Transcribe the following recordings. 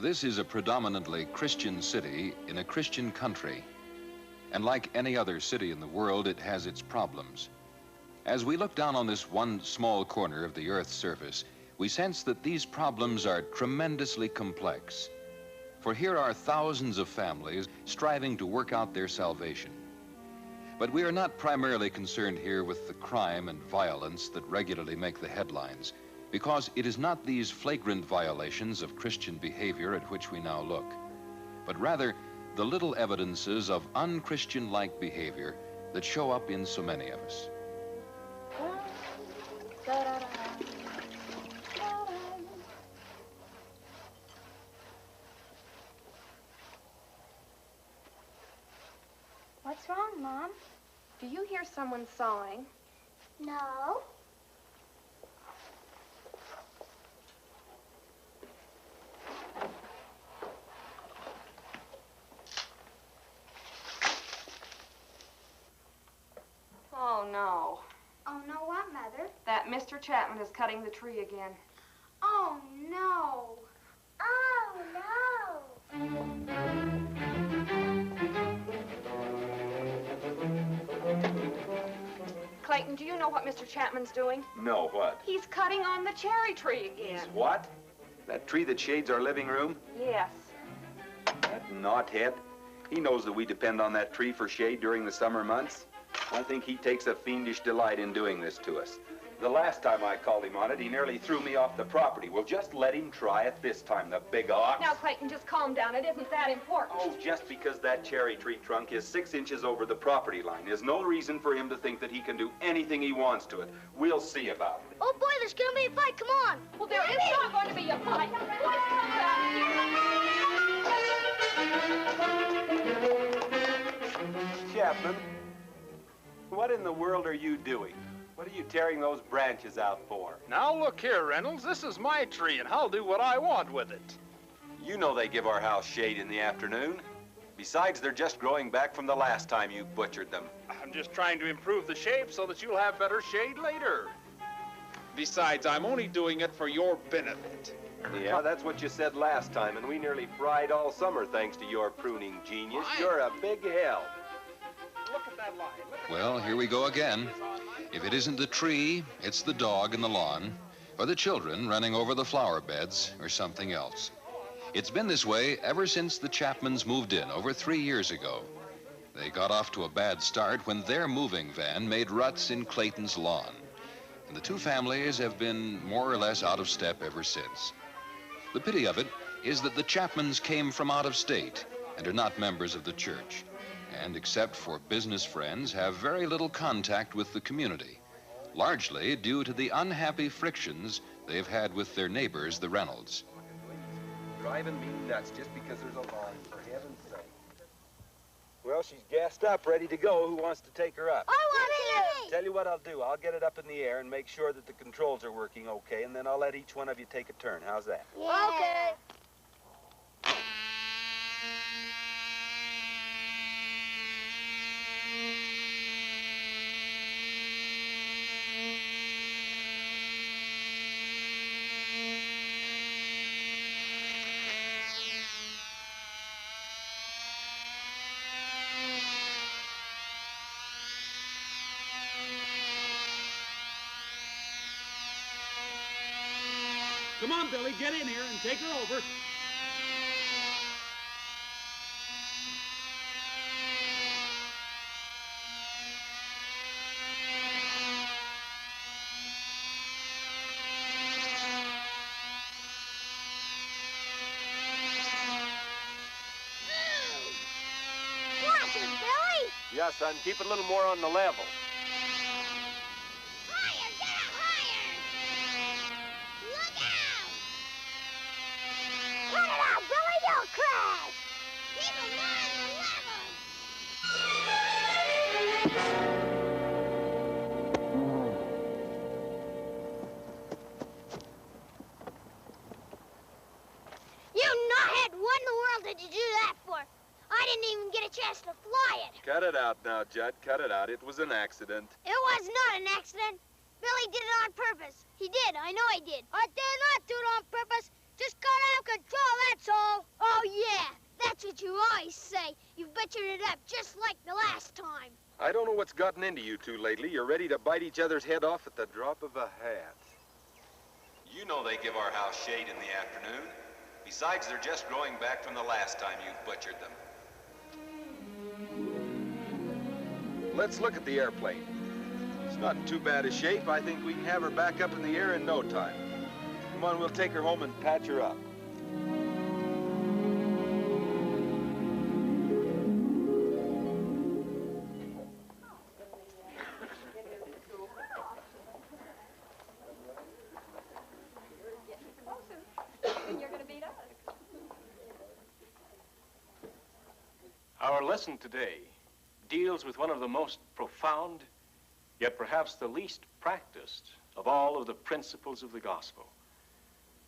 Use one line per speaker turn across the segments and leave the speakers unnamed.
This is a predominantly Christian city in a Christian country. And like any other city in the world, it has its problems. As we look down on this one small corner of the Earth's surface, we sense that these problems are tremendously complex. For here are thousands of families striving to work out their salvation. But we are not primarily concerned here with the crime and violence that regularly make the headlines, because it is not these flagrant violations of Christian behavior at which we now look, but rather the little evidences of unchristian-like behavior that show up in so many of us.
What's wrong, Mom?
Do you hear someone sawing?
No.
Oh, no.
Oh, no what, Mother?
That Mr. Chapman is cutting the tree again.
Oh, no. Oh, no.
Clayton, do you know what Mr. Chapman's doing?
No, what?
He's cutting on the cherry tree again.
What? That tree that shades our living room?
Yes.
That knothead. He knows that we depend on that tree for shade during the summer months. I think he takes a fiendish delight in doing this to us. The last time I called him on it, he nearly threw me off the property. Well, just let him try it this time, the big ox.
Now, Clayton, just calm down. It isn't that important.
Oh, just because that cherry tree trunk is 6 inches over the property line is no reason for him to think that he can do anything he wants to it. We'll see about it.
Oh, boy, there's going to be a fight. Come on.
Well, there is not going to be a fight.
Chapman, what in the world are you doing? What are you tearing those branches out for?
Now look here, Reynolds, this is my tree and I'll do what I want with it.
You know they give our house shade in the afternoon. Besides, they're just growing back from the last time you butchered them.
I'm just trying to improve the shape so that you'll have better shade later. Besides, I'm only doing it for your benefit.
Yeah, that's what you said last time, and we nearly fried all summer thanks to your pruning genius. You're a big help.
Look at that line.
Well, here we go again. If it isn't the tree, it's the dog in the lawn, or the children running over the flower beds, or something else. It's been this way ever since the Chapmans moved in over 3 years ago. They got off to a bad start when their moving van made ruts in Clayton's lawn. And the two families have been more or less out of step ever since. The pity of it is that the Chapmans came from out of state and are not members of the church, and except for business friends, have very little contact with the community, largely due to the unhappy frictions they've had with their neighbors, the Reynolds.
Driving me nuts just because there's a line, for heaven's sake. Well, she's gassed up, ready to go. Who wants to take her up?
I want to.
Tell you what I'll do. I'll get it up in the air and make sure that the controls are working okay, and then I'll let each one of you take a turn. How's that?
Yeah. Okay.
Come on, Billy, get in here and take her over.
Watch it, Billy.
Yeah, son, keep it a little more on the level.
Higher, get up higher. Look out. Cut it out, Billy, you'll crash. Keep it more on the level. You knothead, what in the world did you do that for? I didn't even get a chance to fly it.
Cut it out now, Judd. Cut it out. It was an accident.
It was not an accident. Billy did it on purpose. He did. I know he did. I did not do it on purpose. Just got out of control, that's all. Oh, yeah. That's what you always say. You've butchered it up just like the last time.
I don't know what's gotten into you two lately. You're ready to bite each other's head off at the drop of a hat.
You know they give our house shade in the afternoon. Besides, they're just growing back from the last time you butchered them.
Let's look at the airplane. It's not in too bad a shape. I think we can have her back up in the air in no time. Come on, we'll take her home and patch her up.
Our lesson today deals with one of the most profound, yet perhaps the least practiced of all of the principles of the gospel,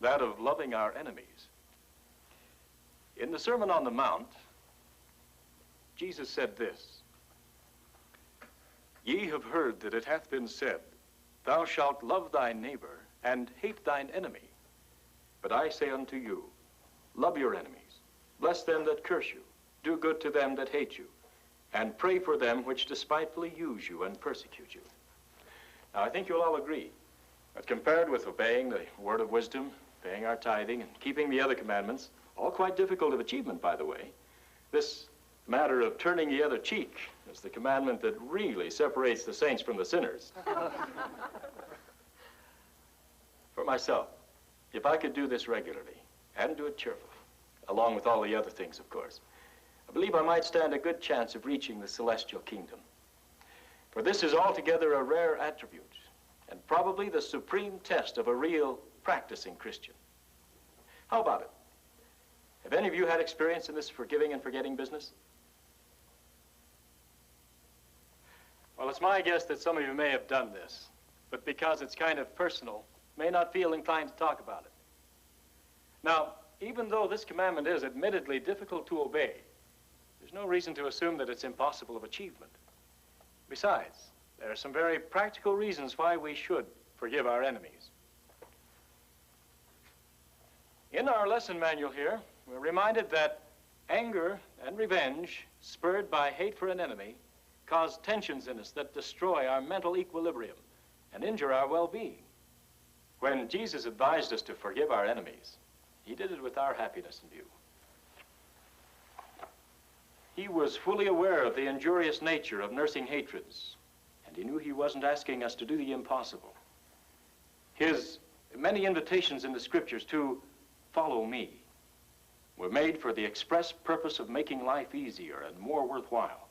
that of loving our enemies. In the Sermon on the Mount, Jesus said this, "Ye have heard that it hath been said, Thou shalt love thy neighbor and hate thine enemy. But I say unto you, love your enemies, bless them that curse you, do good to them that hate you, and pray for them which despitefully use you and persecute you." Now, I think you'll all agree that compared with obeying the word of wisdom, paying our tithing, and keeping the other commandments, all quite difficult of achievement, by the way, this matter of turning the other cheek is the commandment that really separates the saints from the sinners. For myself, if I could do this regularly, and do it cheerfully, along with all the other things, of course, I believe I might stand a good chance of reaching the celestial kingdom. For this is altogether a rare attribute, and probably the supreme test of a real practicing Christian. How about it? Have any of you had experience in this forgiving and forgetting business? Well, it's my guess that some of you may have done this, but because it's kind of personal, may not feel inclined to talk about it. Now, even though this commandment is admittedly difficult to obey, there's no reason to assume that it's impossible of achievement. Besides, there are some very practical reasons why we should forgive our enemies. In our lesson manual here, we're reminded that anger and revenge, spurred by hate for an enemy, cause tensions in us that destroy our mental equilibrium and injure our well-being. When Jesus advised us to forgive our enemies, he did it with our happiness in view. He was fully aware of the injurious nature of nursing hatreds, and he knew he wasn't asking us to do the impossible. His many invitations in the scriptures to follow me were made for the express purpose of making life easier and more worthwhile,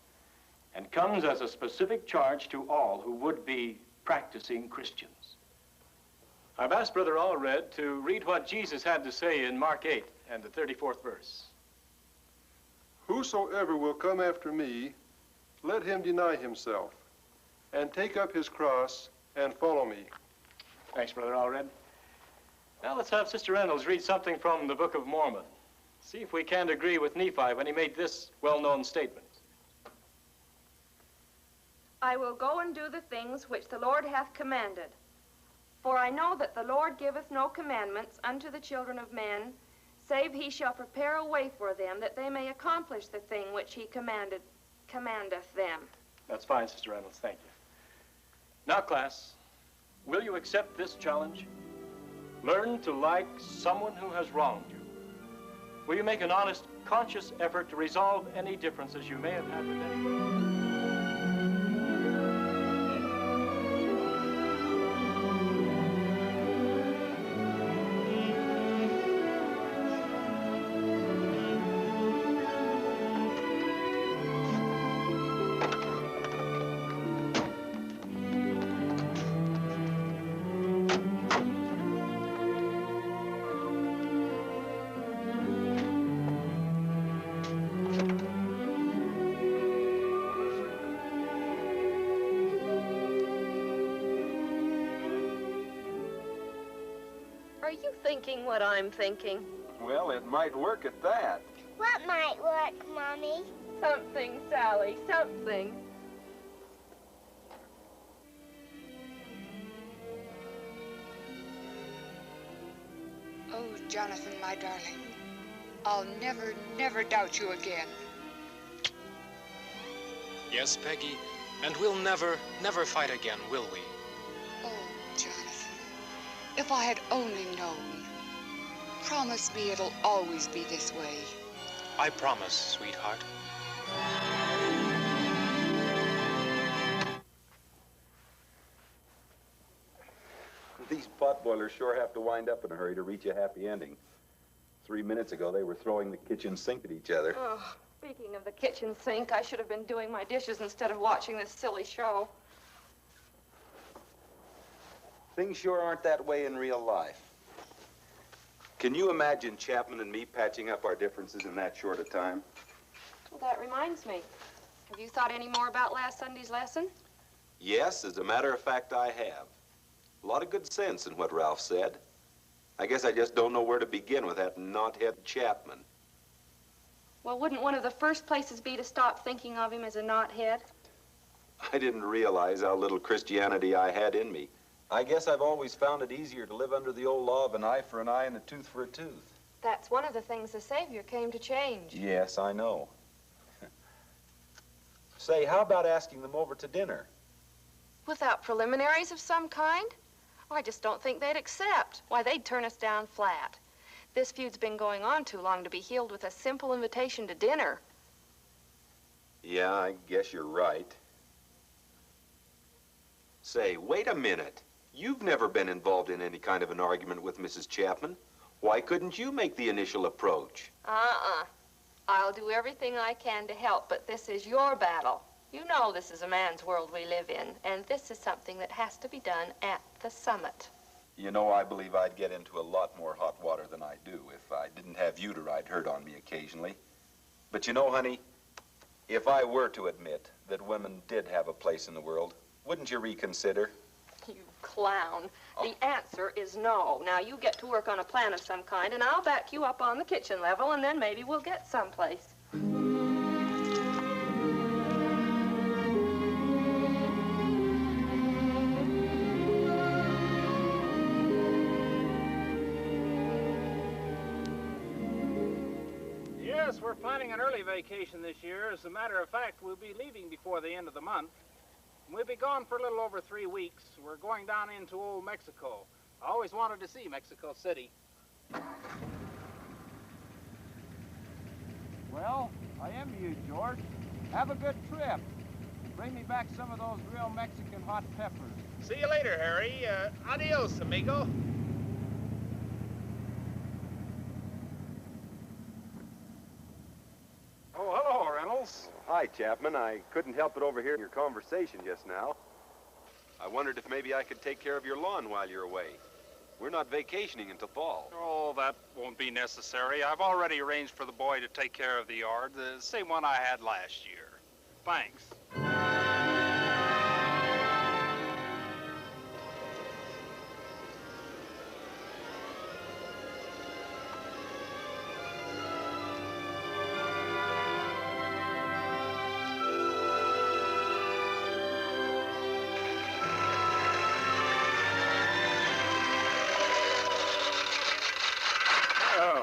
and comes as a specific charge to all who would be practicing Christians. I've asked Brother Allred to read what Jesus had to say in Mark 8 and the 34th verse.
"Whosoever will come after me, let him deny himself, and take up his cross and follow me."
Thanks, Brother Allred. Now let's have Sister Reynolds read something from the Book of Mormon. See if we can't agree with Nephi when he made this well-known statement.
I will go and do the things which the Lord hath commanded. For I know that the Lord giveth no commandments unto the children of men, save he shall prepare a way for them, that they may accomplish the thing which he commandeth them.
That's fine, Sister Reynolds, thank you. Now, class, will you accept this challenge? Learn to like someone who has wronged you. Will you make an honest, conscious effort to resolve any differences you may have had with anyone?
Are you thinking what I'm thinking?
Well, it might work at that.
What might work, Mommy?
Something, Sally, something.
Oh,
Jonathan, my darling, I'll never, never doubt you again.
Yes, Peggy, and we'll never, never fight again, will we?
Oh, Jonathan, if I had only known. Promise me it'll always be this way.
I promise, sweetheart.
These potboilers sure have to wind up in a hurry to reach a happy ending. 3 minutes ago, they were throwing the kitchen sink at each other.
Oh, speaking of the kitchen sink, I should have been doing my dishes instead of watching this silly show.
Things sure aren't that way in real life. Can you imagine Chapman and me patching up our differences in that short a time?
Well, that reminds me. Have you thought any more about last Sunday's lesson?
Yes, as a matter of fact, I have. A lot of good sense in what Ralph said. I guess I just don't know where to begin with that knothead Chapman.
Well, wouldn't one of the first places be to stop thinking of him as a knothead?
I didn't realize how little Christianity I had in me. I guess I've always found it easier to live under the old law of an eye for an eye and a tooth for a tooth.
That's one of the things the Savior came to change.
Yes, I know. Say, how about asking them over to dinner?
Without preliminaries of some kind? I just don't think they'd accept. Why, they'd turn us down flat. This feud's been going on too long to be healed with a simple invitation to dinner.
Yeah, I guess you're right. Say, wait a minute. You've never been involved in any kind of an argument with Mrs. Chapman. Why couldn't you make the initial approach?
I'll do everything I can to help, but this is your battle. You know this is a man's world we live in, and this is something that has to be done at the summit.
You know, I believe I'd get into a lot more hot water than I do if I didn't have you to ride herd on me occasionally. But you know, honey, if I were to admit that women did have a place in the world, wouldn't you reconsider?
You clown. The answer is no. Now, you get to work on a plan of some kind, and I'll back you up on the kitchen level, and then maybe we'll get someplace.
Yes, we're planning an early vacation this year. As a matter of fact, we'll be leaving before the end of the month. We'll be gone for a little over 3 weeks. We're going down into old Mexico. I always wanted to see Mexico City.
Well, I envy you, George. Have a good trip. Bring me back some of those real Mexican hot peppers.
See you later, Harry. Adios, amigo.
Oh, hello, Reynolds.
Hi, Chapman. I couldn't help but overhear your conversation just now. I wondered if maybe I could take care of your lawn while you're away. We're not vacationing until fall.
Oh, that won't be necessary. I've already arranged for the boy to take care of the yard, the same one I had last year. Thanks.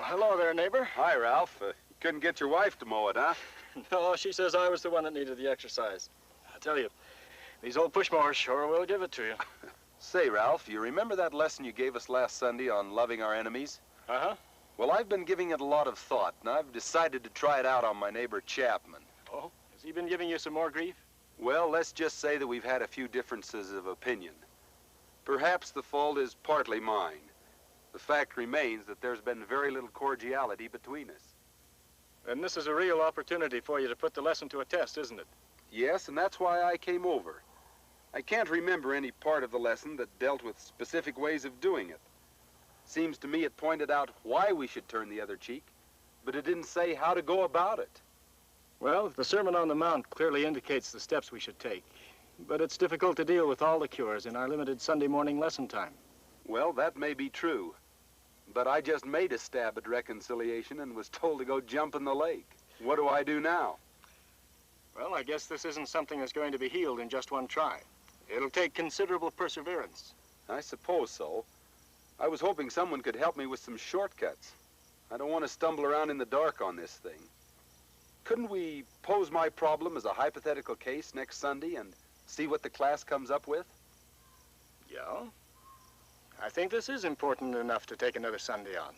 Hello there, neighbor.
Hi, Ralph. You couldn't get your wife to mow it, huh?
No, she says I was the one that needed the exercise. I tell you, these old push mowers sure will give it to you.
Say, Ralph, you remember that lesson you gave us last Sunday on loving our enemies?
Uh-huh.
Well, I've been giving it a lot of thought, and I've decided to try it out on my neighbor Chapman.
Oh, has he been giving you some more grief?
Well, let's just say that we've had a few differences of opinion. Perhaps the fault is partly mine. The fact remains that there's been very little cordiality between us.
And this is a real opportunity for you to put the lesson to a test, isn't it?
Yes, and that's why I came over. I can't remember any part of the lesson that dealt with specific ways of doing it. Seems to me it pointed out why we should turn the other cheek, but it didn't say how to go about it.
Well, the Sermon on the Mount clearly indicates the steps we should take. But it's difficult to deal with all the cures in our limited Sunday morning lesson time.
Well, that may be true. But I just made a stab at reconciliation and was told to go jump in the lake. What do I do now?
Well, I guess this isn't something that's going to be healed in just one try. It'll take considerable perseverance.
I suppose so. I was hoping someone could help me with some shortcuts. I don't want to stumble around in the dark on this thing. Couldn't we pose my problem as a hypothetical case next Sunday and see what the class comes up with?
Yeah. I think this is important enough to take another Sunday on.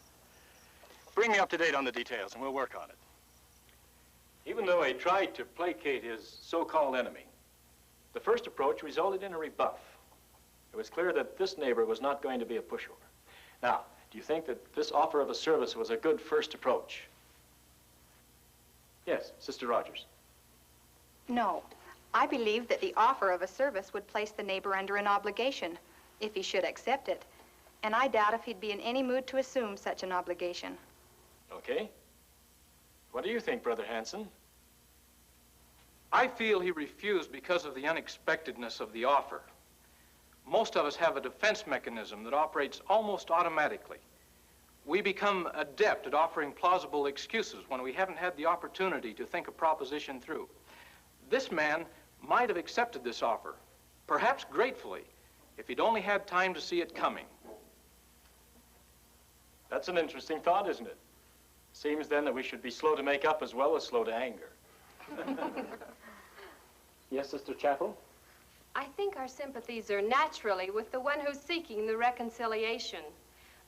Bring me up to date on the details and we'll work on it.
Even though he tried to placate his so-called enemy, the first approach resulted in a rebuff. It was clear that this neighbor was not going to be a pushover. Now, do you think that this offer of a service was a good first approach? Yes, Sister Rogers.
No. I believe that the offer of a service would place the neighbor under an obligation, if he should accept it. And I doubt if he'd be in any mood to assume such an obligation.
Okay. What do you think, Brother Hanson?
I feel he refused because of the unexpectedness of the offer. Most of us have a defense mechanism that operates almost automatically. We become adept at offering plausible excuses when we haven't had the opportunity to think a proposition through. This man might have accepted this offer, perhaps gratefully, if he'd only had time to see it coming.
That's an interesting thought, isn't it? Seems then that we should be slow to make up as well as slow to anger. Yes, Sister Chapel?
I think our sympathies are naturally with the one who's seeking the reconciliation.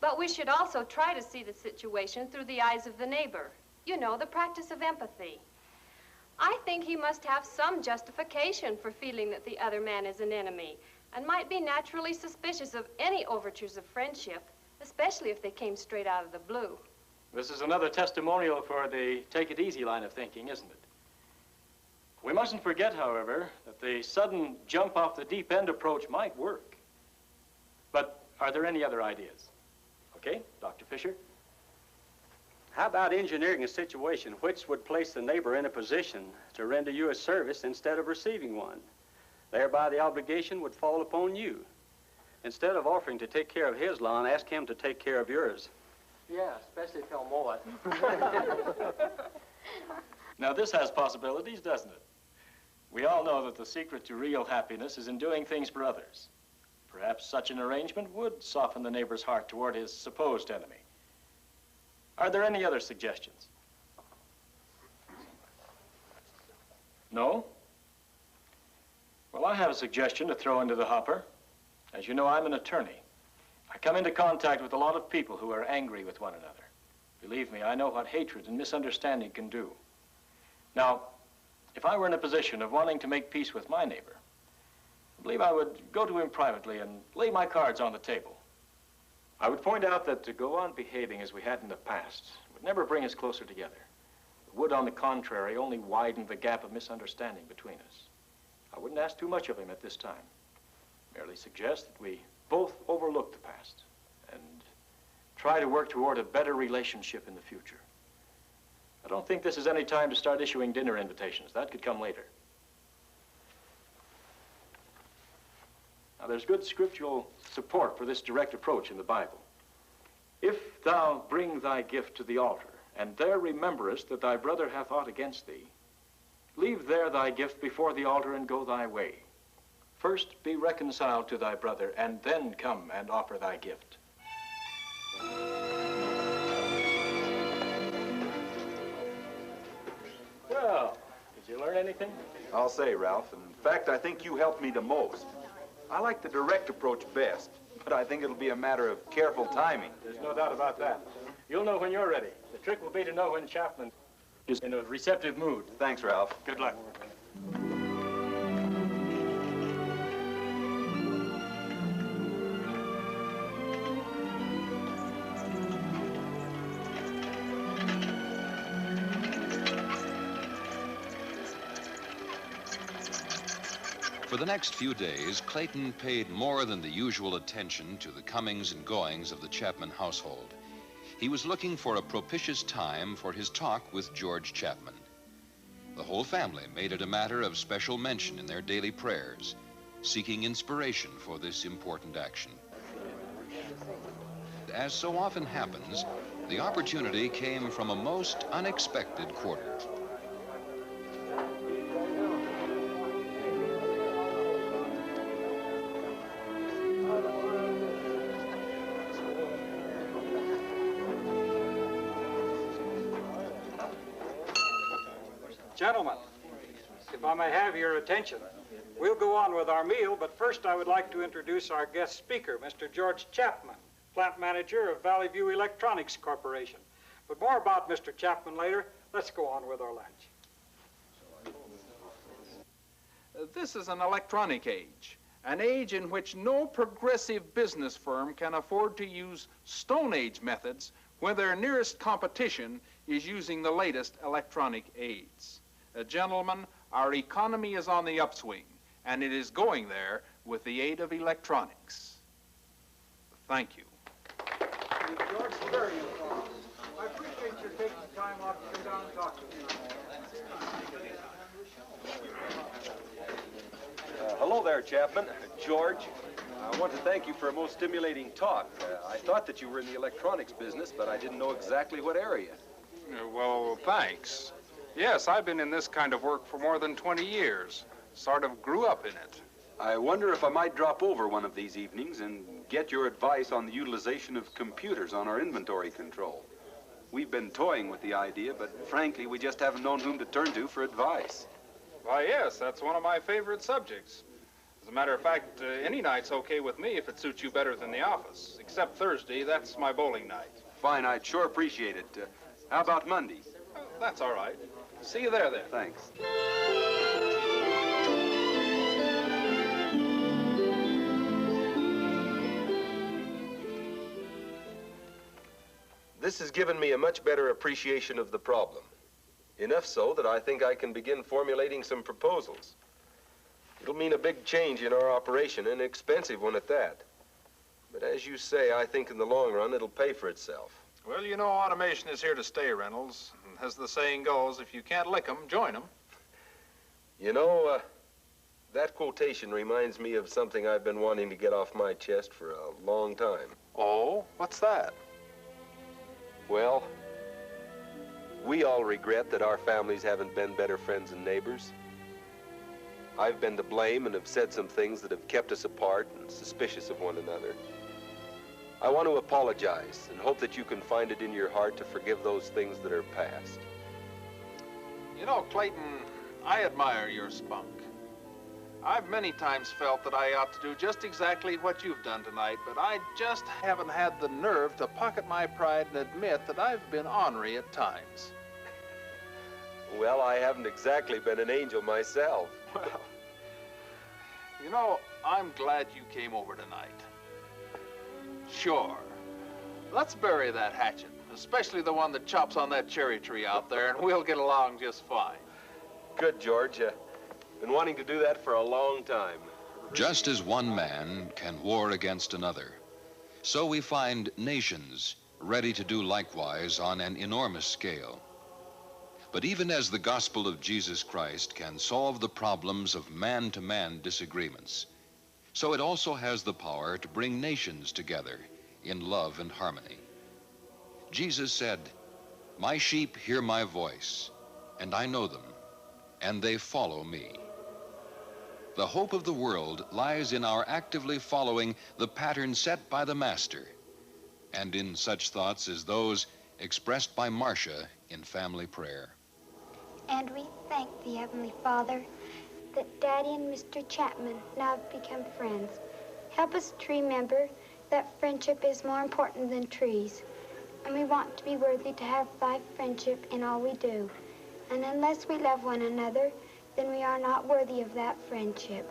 But we should also try to see the situation through the eyes of the neighbor. You know, the practice of empathy. I think he must have some justification for feeling that the other man is an enemy and might be naturally suspicious of any overtures of friendship, especially if they came straight out of the blue.
This is another testimonial for the take-it-easy line of thinking, isn't it? We mustn't forget, however, that the sudden jump off the deep end approach might work. But are there any other ideas? Okay, Dr. Fisher?
How about engineering a situation which would place the neighbor in a position to render you a service instead of receiving one? Thereby the obligation would fall upon you. Instead of offering to take care of his lawn, ask him to take care of yours.
Yeah, especially if he'll mow it.
Now this has possibilities, doesn't it? We all know that the secret to real happiness is in doing things for others. Perhaps such an arrangement would soften the neighbor's heart toward his supposed enemy. Are there any other suggestions? No? Well, I have a suggestion to throw into the hopper. As you know, I'm an attorney. I come into contact with a lot of people who are angry with one another. Believe me, I know what hatred and misunderstanding can do. Now, if I were in a position of wanting to make peace with my neighbor, I believe I would go to him privately and lay my cards on the table. I would point out that to go on behaving as we had in the past would never bring us closer together. It would, on the contrary, only widen the gap of misunderstanding between us. I wouldn't ask too much of him at this time. Merely suggest that we both overlook the past and try to work toward a better relationship in the future. I don't think this is any time to start issuing dinner invitations. That could come later. Now, there's good scriptural support for this direct approach in the Bible. If thou bring thy gift to the altar, and there rememberest that thy brother hath aught against thee, leave there thy gift before the altar and go thy way. First be reconciled to thy brother, and then come and offer thy gift. Well, did you learn anything?
I'll say, Ralph. In fact, I think you helped me the most. I like the direct approach best, but I think it'll be a matter of careful timing.
There's no doubt about that. You'll know when you're ready. The trick will be to know when Chapman is in a receptive mood.
Thanks, Ralph.
Good luck.
For the next few days, Clayton paid more than the usual attention to the comings and goings of the Chapman household. He was looking for a propitious time for his talk with George Chapman. The whole family made it a matter of special mention in their daily prayers, seeking inspiration for this important action. As so often happens, the opportunity came from a most unexpected quarter.
Gentlemen, if I may have your attention, we'll go on with our meal, but first I would like to introduce our guest speaker, Mr. George Chapman, plant manager of Valley View Electronics Corporation. But more about Mr. Chapman later. Let's go on with our lunch.
This is an electronic age, an age in which no progressive business firm can afford to use Stone Age methods when their nearest competition is using the latest electronic aids. Gentlemen, our economy is on the upswing, and it is going there with the aid of electronics. Thank you.
George, very important. I appreciate your taking the time off to come down and talk to me.
Hello there, Chapman. George, I want to thank you for a most stimulating talk. I thought that you were in the electronics business, but I didn't know exactly what area.
Well, thanks. Yes, I've been in this kind of work for more than 20 years. Sort of grew up in it.
I wonder if I might drop over one of these evenings and get your advice on the utilization of computers on our inventory control. We've been toying with the idea, but frankly, we just haven't known whom to turn to for advice.
Why, yes, that's one of my favorite subjects. As a matter of fact, any night's okay with me if it suits you better than the office. Except Thursday, that's my bowling night.
Fine, I'd sure appreciate it. How about Monday?
That's all right. See you there, then.
Thanks. This has given me a much better appreciation of the problem. Enough so that I think I can begin formulating some proposals. It'll mean a big change in our operation, and an expensive one at that. But as you say, I think in the long run it'll pay for itself.
Well, you know, automation is here to stay, Reynolds. As the saying goes, if you can't lick 'em, join 'em.
You know, that quotation reminds me of something I've been wanting to get off my chest for a long time.
Oh, what's that?
Well, we all regret that our families haven't been better friends and neighbors. I've been to blame and have said some things that have kept us apart and suspicious of one another. I want to apologize and hope that you can find it in your heart to forgive those things that are past.
You know, Clayton, I admire your spunk. I've many times felt that I ought to do just exactly what you've done tonight, but I just haven't had the nerve to pocket my pride and admit that I've been ornery at times.
Well, I haven't exactly been an angel myself.
Well, you know, I'm glad you came over tonight. Sure. Let's bury that hatchet, especially the one that chops on that cherry tree out there, and we'll get along just fine.
Good, George. Been wanting to do that for a long time.
Just as one man can war against another, so we find nations ready to do likewise on an enormous scale. But even as the gospel of Jesus Christ can solve the problems of man-to-man disagreements, so it also has the power to bring nations together in love and harmony. Jesus said, "My sheep hear my voice, and I know them, and they follow me." The hope of the world lies in our actively following the pattern set by the Master, and in such thoughts as those expressed by Marcia in family prayer.
And we thank thee, Heavenly Father, that Daddy and Mr. Chapman now have become friends. Help us to remember that friendship is more important than trees, and we want to be worthy to have thy friendship in all we do. And unless we love one another, then we are not worthy of that friendship.